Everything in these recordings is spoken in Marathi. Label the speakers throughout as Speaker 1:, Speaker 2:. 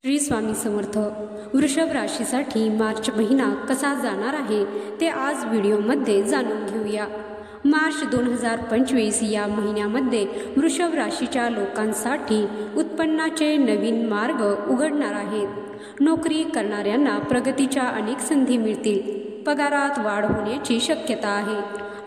Speaker 1: श्री स्वामी समर्थ. वृषभ राशीसाठी मार्च महिना कसा जाणार आहे ते आज व्हिडिओमध्ये जाणून घेऊया. मार्च 2025 या महिन्यामध्ये वृषभ राशीच्या लोकांसाठी उत्पन्नाचे नवीन मार्ग उघडणार आहेत. नोकरी करणाऱ्यांना प्रगतीच्या अनेक संधी मिळतील. पगारात वाढ होण्याची शक्यता आहे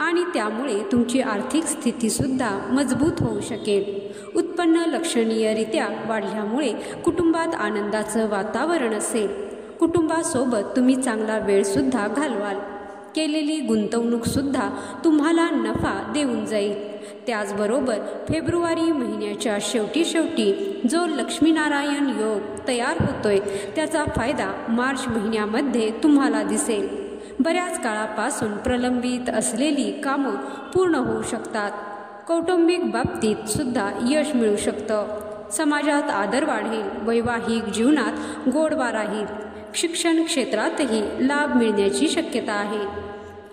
Speaker 1: आणि त्यामुळे तुमची आर्थिक स्थितीसुद्धा मजबूत होऊ शकेल. उत्पन्न लक्षणीयरित्या वाढल्यामुळे कुटुंबात आनंदाचं वातावरण असेल. कुटुंबासोबत तुम्ही चांगला वेळसुद्धा घालवाल. केलेली गुंतवणूकसुद्धा तुम्हाला नफा देऊन जाईल. त्याचबरोबर फेब्रुवारी महिन्याच्या शेवटी जो लक्ष्मीनारायण योग तयार होतोय त्याचा फायदा मार्च महिन्यामध्ये तुम्हाला दिसेल. बऱ्याच काळापासून प्रलंबित असलेली कामं पूर्ण होऊ शकतात. कौटुंबिक बाबतीत सुद्धा यश मिळू शकतं. समाजात आदर वाढेल. वैवाहिक जीवनात गोडवा राहील. शिक्षण क्षेत्रातही लाभ मिळण्याची शक्यता आहे.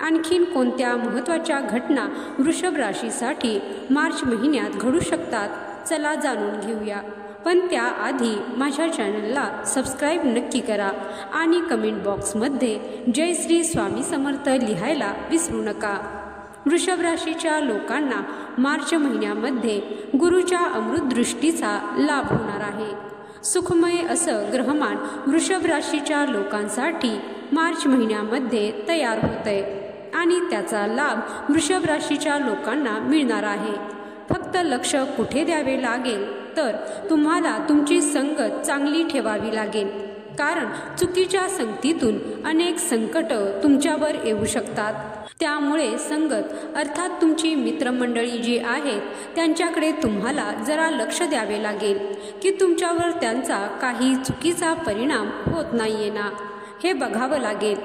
Speaker 1: आणखीन कोणत्या महत्त्वाच्या घटना वृषभ राशीसाठी मार्च महिन्यात घडू शकतात, चला जाणून घेऊया. पण त्याआधी माझ्या चॅनलला सबस्क्राईब नक्की करा आणि कमेंट बॉक्समध्ये जय श्री स्वामी समर्थ लिहायला विसरू नका. वृषभ राशीच्या लोकांना मार्च महिन्यामध्ये गुरुच्या अमृतदृष्टीचा लाभ होणार आहे. सुखमय असं ग्रहमान वृषभ राशीच्या लोकांसाठी मार्च महिन्यामध्ये तयार होतंय आणि त्याचा लाभ वृषभ राशीच्या लोकांना मिळणार आहे. फक्त लक्ष कुठे द्यावे लागेल तर तुम्हाला तुमची संगत चांगली ठेवावी लागेल. कारण चुकीच्या संगतीतून अनेक संकट तुमच्यावर येऊ शकतात. त्यामुळे संगत अर्थात तुमची मित्रमंडळी जी आहेत त्यांच्याकडे तुम्हाला जरा लक्ष द्यावे लागेल की तुमच्यावर त्यांचा काही चुकीचा परिणाम होत नाहीये ना, हे बघावं लागेल.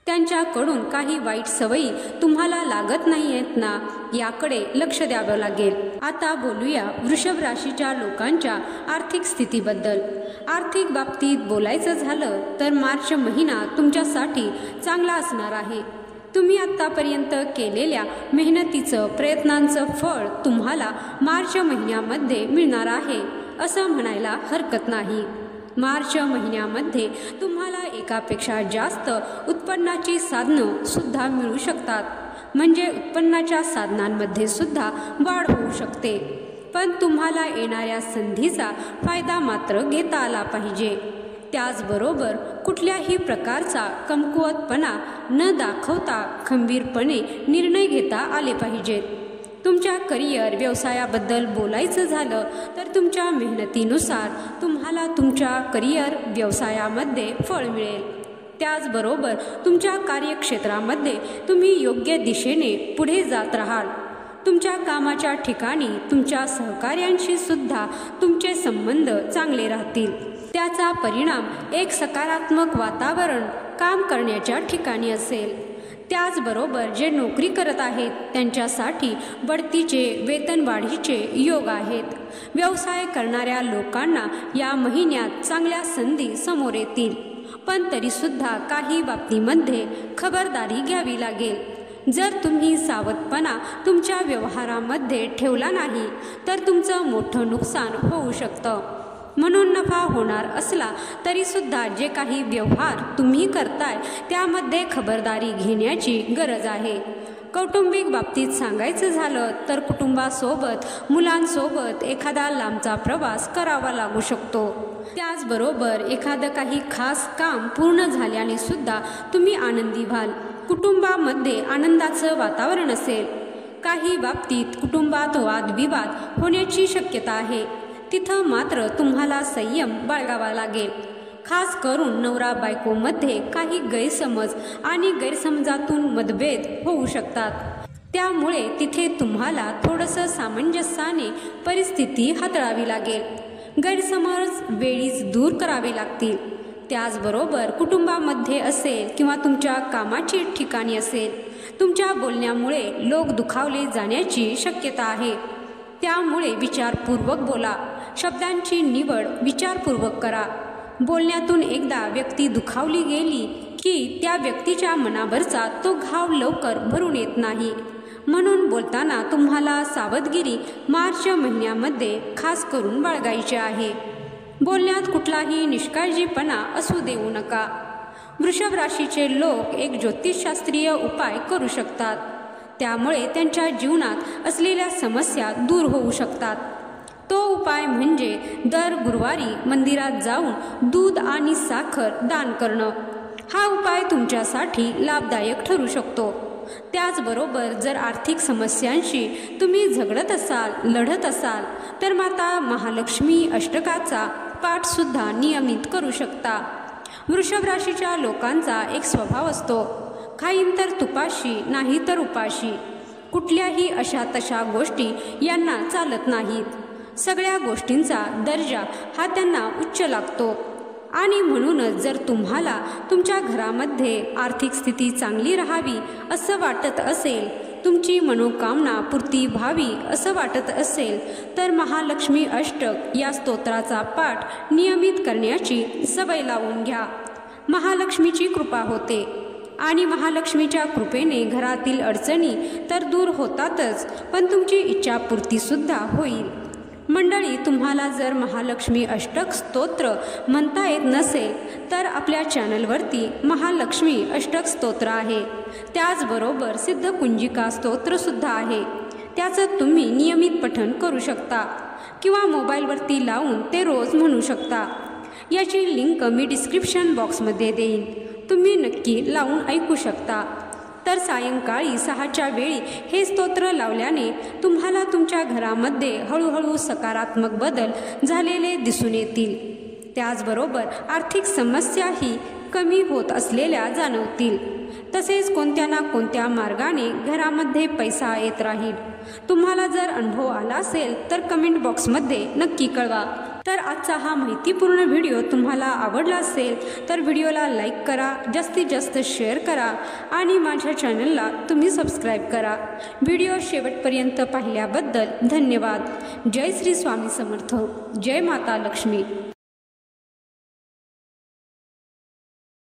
Speaker 1: त्यांच्याकडून काही वाईट सवयी तुम्हाला लागत नाहीयेत ना, याकडे लक्ष द्यावं लागेल. आता बोलूया वृषभ राशीच्या लोकांच्या आर्थिक स्थितीबद्दल. आर्थिक बाबतीत बोलायचं झालं तर मार्च महिना तुमच्यासाठी चांगला असणार आहे. तुम्ही आत्तापर्यंत केलेल्या मेहनतीचं प्रयत्नांचं फळ तुम्हाला मार्च महिन्यामध्ये मिळणार आहे असं म्हणायला हरकत नाही. मार्च महिन्यामध्ये तुम्हाला एकापेक्षा जास्त उत्पन्नाची साधनं सुद्धा मिळू शकतात. म्हणजे उत्पन्नाच्या साधनांमध्ये सुद्धा वाढ होऊ शकते. पण तुम्हाला येणाऱ्या संधीचा फायदा मात्र घेता आला पाहिजे. त्याचबरोबर कुठल्याही प्रकारचा कमकुवतपणा न दाखवता खंबीरपणे निर्णय घेता आले पाहिजेत. तुमच्या करिअर व्यवसायाबद्दल बोलायचं झालं तर तुमच्या मेहनतीनुसार तुम्हाला तुमच्या करिअर व्यवसायामध्ये फळ मिळेल. त्याचबरोबर तुमच्या कार्यक्षेत्रामध्ये तुम्ही योग्य दिशेने पुढे जात राहाल. तुमच्या कामाच्या ठिकाणी तुमच्या सहकार्यांशी सुद्धा तुमचे संबंध चांगले राहतील. त्याचा परिणाम एक सकारात्मक वातावरण काम करण्याच्या ठिकाणी असेल. त्याचबरोबर जे नोकरी करत आहेत त्यांच्यासाठी बढतीचे वेतनवाढीचे योग आहेत. व्यवसाय करणाऱ्या लोकांना या महिन्यात चांगल्या संधी समोर येतील. पण तरीसुद्धा काही बाबतीमध्ये खबरदारी घ्यावी लागेल. जर तुम्ही सावधपणा तुमच्या व्यवहारामध्ये ठेवला नाही तर तुमचं मोठं नुकसान होऊ शकतं. म्हणून नफा होणार असला तरीसुद्धा जे काही व्यवहार तुम्ही करताय त्यामध्ये खबरदारी घेण्याची गरज आहे. कौटुंबिक बाबतीत सांगायचं झालं तर कुटुंबासोबत मुलांसोबत एखादा लांबचा प्रवास करावा लागू शकतो. त्याचबरोबर एखादं काही खास काम पूर्ण झाल्याने सुद्धा तुम्ही आनंदी व्हाल. कुटुंबामध्ये आनंदाचं वातावरण असेल. काही बाबतीत कुटुंबात वादविवाद होण्याची शक्यता आहे. तिथं मात्र तुम्हाला संयम बाळगावा लागेल. खास करून नवरा बायकोमध्ये काही गैरसमज आणि गैरसमजातून मतभेद होऊ शकतात. त्यामुळे तिथे तुम्हाला थोडंसं सामंजस्याने परिस्थिती हाताळावी लागेल. गैरसमज वेळीच दूर करावे लागतील. त्याचबरोबर कुटुंबामध्ये असेल किंवा तुमच्या कामाची ठिकाणी असेल तुमच्या बोलण्यामुळे लोक दुखावले जाण्याची शक्यता आहे. त्यामुळे विचारपूर्वक बोला. शब्दांची निवड विचारपूर्वक करा. बोलण्यातून एकदा व्यक्ती दुखावली गेली की त्या व्यक्तीच्या मनावरचा तो घाव लवकर भरून येत नाही. म्हणून बोलताना तुम्हाला सावधगिरी मार्च महिन्यामध्ये खास करून बाळगायची आहे. बोलण्यात कुठलाही निष्काळजीपणा असू देऊ नका. वृषभ राशीचे लोक एक ज्योतिषशास्त्रीय उपाय करू शकतात. त्यामुळे त्यांच्या जीवनात असलेल्या समस्या दूर होऊ शकतात. तो उपाय म्हणजे दर गुरुवारी मंदिरात जाऊन दूध आणि साखर दान करणं. हा उपाय तुमच्यासाठी लाभदायक ठरू शकतो. त्याचबरोबर जर आर्थिक समस्यांशी तुम्ही झगडत असाल, लढत असाल तर माता महालक्ष्मी अष्टकाचा पाठसुद्धा नियमित करू शकता. वृषभ राशीच्या लोकांचा एक स्वभाव असतो, खाईन तर तुपाशी नाही तर उपाशी. कुठल्याही अशा तशा गोष्टी यांना चालत नाहीत. सगळ्या गोष्टींचा दर्जा हा त्यांना उच्च लागतो. आणि म्हणूनच जर तुम्हाला तुमच्या घरामध्ये आर्थिक स्थिती चांगली राहावी असं वाटत असेल, तुमची मनोकामना पूर्ती व्हावी असं वाटत असेल तर महालक्ष्मी अष्टक या स्तोत्राचा पाठ नियमित करण्याची सवय लावून घ्या. महालक्ष्मीची कृपा होते आणि महालक्ष्मीच्या कृपेने घरातील अडचणी तर दूर होतातच, पण तुमची इच्छापूर्तीसुद्धा होईल. मंडळी, तुम्हाला जर महालक्ष्मी अष्टक स्तोत्र म्हणता येत नसेल तर आपल्या चॅनलवरती महालक्ष्मी अष्टक स्तोत्र आहे. त्याचबरोबर सिद्धकुंजिका स्तोत्रसुद्धा आहे. त्याचं तुम्ही नियमित पठण करू शकता किंवा मोबाईलवरती लावून ते रोज म्हणू शकता. याची लिंक मी डिस्क्रिप्शन बॉक्समध्ये देईन. तुम्ही नक्की लावून ऐकू शकता. तर सायंकाळी 6च्या वेळी हे स्तोत्र लावल्याने तुम्हाला तुमच्या घरामध्ये हळूहळू सकारात्मक बदल झालेले दिसून येतील. त्याचबरोबर आर्थिक समस्याही कमी होत असलेल्या जाणवतील. तसेच कोणत्या ना कोणत्या मार्गाने घरामध्ये पैसा येत राहील. तुम्हाला जर अनुभव आला असेल तर कमेंट बॉक्समध्ये नक्की कळवा. तर आजचा हा माहितीपूर्ण व्हिडिओ तुम्हाला आवडला असेल तर व्हिडिओला लाईक करा, जास्तीत जास्त शेअर करा आणि माझ्या चॅनलला तुम्ही सबस्क्राईब करा. व्हिडिओ शेवटपर्यंत पाहिल्याबद्दल धन्यवाद. जय श्री स्वामी समर्थ. जय माता लक्ष्मी.